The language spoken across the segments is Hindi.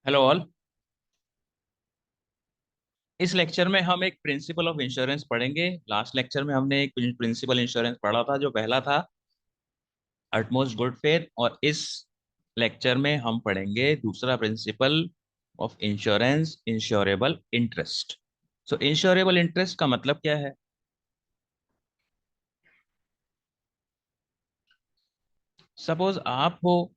Hello all. इस लेक्चर में हम एक प्रिंसिपल ऑफ इंश्योरेंस पढ़ेंगे। लास्ट लेक्चर में हमने एक प्रिंसिपल इंश्योरेंस पढ़ा था जो पहला था अटमोस्ट गुड फेथ, और इस लेक्चर में हम पढ़ेंगे दूसरा principle of insurance, insurable interest. So insurable interest का मतलब क्या है? सपोज आप हो,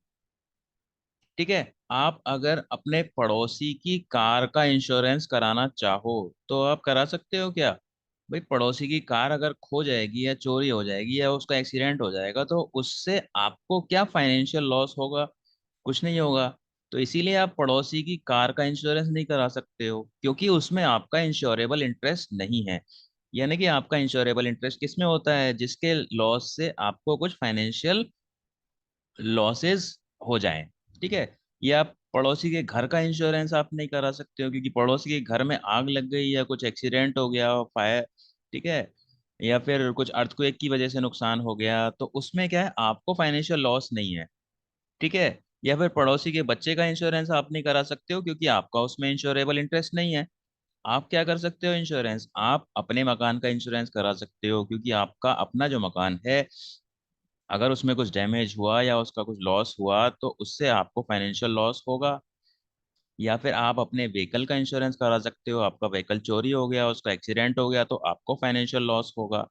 ठीक है, आप अगर अपने पड़ोसी की कार का इंश्योरेंस कराना चाहो तो आप करा सकते हो क्या? भाई, पड़ोसी की कार अगर खो जाएगी या चोरी हो जाएगी या उसका एक्सीडेंट हो जाएगा तो उससे आपको क्या फाइनेंशियल लॉस होगा? कुछ नहीं होगा। तो इसीलिए आप पड़ोसी की कार का इंश्योरेंस नहीं करा सकते हो, क्योंकि उसमें आपका इंश्योरेबल इंटरेस्ट नहीं है। यानी कि आपका इंश्योरेबल इंटरेस्ट किस में होता है? जिसके लॉस से आपको कुछ फाइनेंशियल लॉसेस हो जाएं, ठीक है। या पड़ोसी के घर का इंश्योरेंस आप नहीं करा सकते हो, क्योंकि पड़ोसी के घर में आग लग गई या कुछ एक्सीडेंट हो गया, फायर, ठीक है, या फिर कुछ अर्थक्वेक की वजह से नुकसान हो गया, तो उसमें क्या है, आपको फाइनेंशियल लॉस नहीं है, ठीक है। या फिर पड़ोसी के बच्चे का इंश्योरेंस आप नहीं करा सकते हो, क्योंकि आपका उसमें इंश्योरेबल इंटरेस्ट नहीं है। आप क्या कर सकते हो? इंश्योरेंस आप अपने मकान का इंश्योरेंस करा सकते हो, क्योंकि आपका अपना जो मकान है, अगर उसमें कुछ डैमेज हुआ या उसका कुछ लॉस हुआ तो उससे आपको फाइनेंशियल लॉस होगा। या फिर आप अपने व्हीकल का इंश्योरेंस करा सकते हो, आपका व्हीकल चोरी हो गया, उसका एक्सीडेंट हो गया तो आपको फाइनेंशियल लॉस होगा,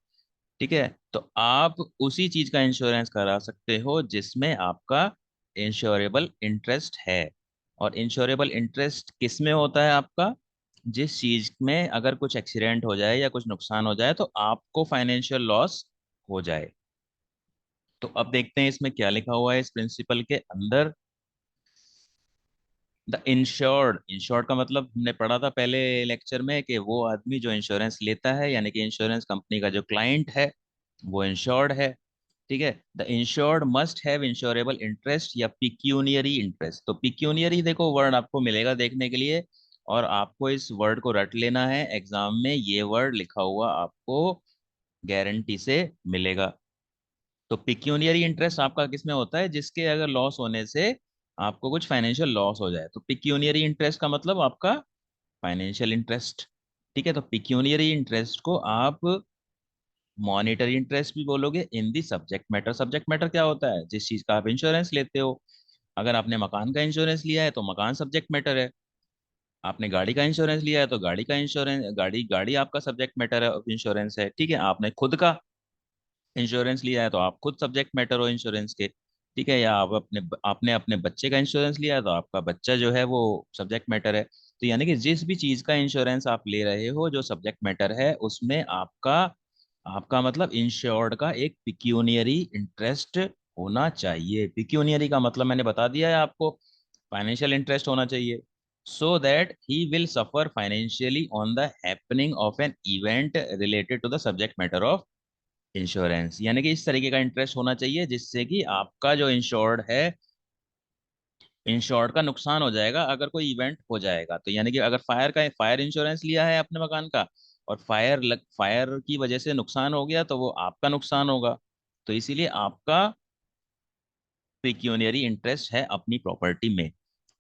ठीक है। तो आप उसी चीज का इंश्योरेंस करा सकते हो जिसमें आपका इंश्योरेबल इंटरेस्ट है। और इंश्योरेबल इंटरेस्ट किस में होता है आपका? जिस चीज में अगर कुछ एक्सीडेंट हो जाए या कुछ नुकसान हो जाए तो आपको फाइनेंशियल लॉस हो जाए। तो अब देखते हैं इसमें क्या लिखा हुआ है इस प्रिंसिपल के अंदर। द इंश्योर्ड, इंश्योर्ड का मतलब हमने पढ़ा था पहले लेक्चर में कि वो आदमी जो इंश्योरेंस लेता है, यानी कि इंश्योरेंस कंपनी का जो क्लाइंट है वो इंश्योर्ड है, ठीक है। The insured must have insurable interest या पिक्यूनियरी इंटरेस्ट। तो पिक्यूनियरी देखो वर्ड आपको मिलेगा देखने के लिए, और आपको इस वर्ड को रट लेना है, एग्जाम में ये वर्ड लिखा हुआ आपको गारंटी से मिलेगा। तो पिक्यूनियरी इंटरेस्ट आपका किस में होता है? जिसके अगर लॉस होने से आपको कुछ फाइनेंशियल लॉस हो जाए, तो पिक्यूनियरी इंटरेस्ट का मतलब आपका फाइनेंशियल इंटरेस्ट, ठीक है। तो पिक्यूनियरी इंटरेस्ट को आप मॉनेटरी इंटरेस्ट भी बोलोगे in the subject matter. Subject matter क्या होता है? जिस चीज का आप इंश्योरेंस लेते हो। अगर आपने मकान का इंश्योरेंस लिया है तो मकान सब्जेक्ट मैटर है। आपने गाड़ी का इंश्योरेंस लिया है तो गाड़ी का इंश्योरेंस, गाड़ी गाड़ी आपका सब्जेक्ट मैटर है, इंश्योरेंस है, ठीक है। आपने खुद का इंश्योरेंस लिया है तो आप खुद सब्जेक्ट मैटर हो इंश्योरेंस के, ठीक है। या आप अपने आपने अपने बच्चे का इंश्योरेंस लिया है तो आपका बच्चा जो है वो सब्जेक्ट मैटर है। तो यानी कि जिस भी चीज का इंश्योरेंस आप ले रहे हो जो सब्जेक्ट मैटर है, उसमें आपका आपका मतलब इंश्योर्ड का एक पिक्यूनियरी इंटरेस्ट होना चाहिए। पिक्यूनियरी का मतलब मैंने बता दिया है आपको, फाइनेंशियल इंटरेस्ट होना चाहिए। So that he will suffer financially on the happening of an event related to the subject matter of insurance. यानी कि इस तरीके का इंटरेस्ट होना चाहिए जिससे कि आपका जो इंश्योर्ड है, इंश्योर्ड का नुकसान हो जाएगा अगर कोई इवेंट हो जाएगा। तो यानी कि अगर फायर इंश्योरेंस लिया है अपने मकान का, और फायर की वजह से नुकसान हो गया तो वो आपका नुकसान होगा। तो इसीलिए आपका पिक्यूनियरी इंटरेस्ट है अपनी प्रॉपर्टी में।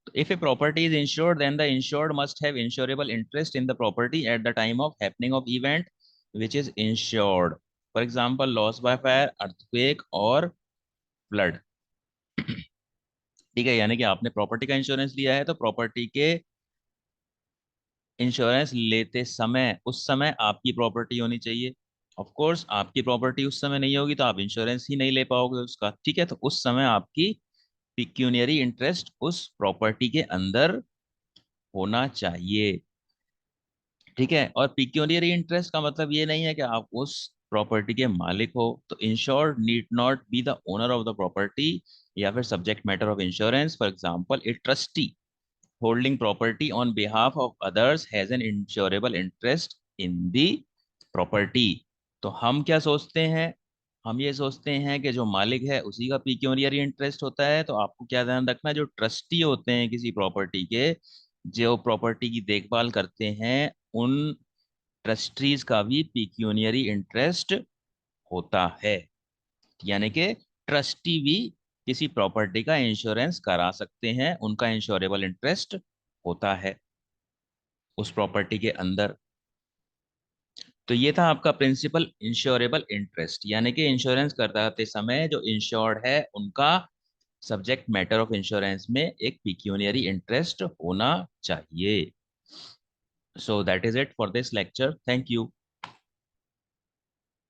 तो if a property is insured then the insured must have insurable interest in the property at the time of happening of event which is insured. For example loss by fire, earthquake और फ्लड, ठीक है। यानी कि आपने प्रॉपर्टी का इंश्योरेंस लिया है तो प्रॉपर्टी के इंश्योरेंस लेते समय उस समय आपकी प्रॉपर्टी होनी चाहिए। ऑफ कोर्स आपकी प्रॉपर्टी उस समय नहीं होगी तो आप इंश्योरेंस ही नहीं ले पाओगे उसका, ठीक है। तो उस समय आपकी पिक्यूनियरी इंटरेस्ट उस प्रॉपर्टी के अंदर होना चाहिए, ठीक है। और पिक्यूनियरी इंटरेस्ट का मतलब ये नहीं है कि आप उस प्रॉपर्टी के मालिक हो। तो insured need not be the owner of the property या फिर subject matter of insurance. For example a trustee holding property on behalf of others has an insurable interest in the property। तो हम क्या सोचते हैं? हम ये सोचते हैं कि जो मालिक है उसी का पिक्यूनियरी इंटरेस्ट होता है। तो आपको क्या ध्यान रखना है, जो ट्रस्टी होते हैं किसी प्रॉपर्टी के, जो प्रॉपर्टी की देखभाल करते हैं, उन ट्रस्टीज का भी पिक्यूनियरी इंटरेस्ट होता है। यानी कि ट्रस्टी भी किसी प्रॉपर्टी का इंश्योरेंस करा सकते हैं, उनका इंश्योरेबल इंटरेस्ट होता है उस प्रॉपर्टी के अंदर। तो ये था आपका प्रिंसिपल इंश्योरेबल इंटरेस्ट, यानी कि इंश्योरेंस करते समय जो इंश्योर्ड है उनका सब्जेक्ट मैटर ऑफ इंश्योरेंस में एक पिक्यूनियरी इंटरेस्ट होना चाहिए। So that is it for this lecture, thank you.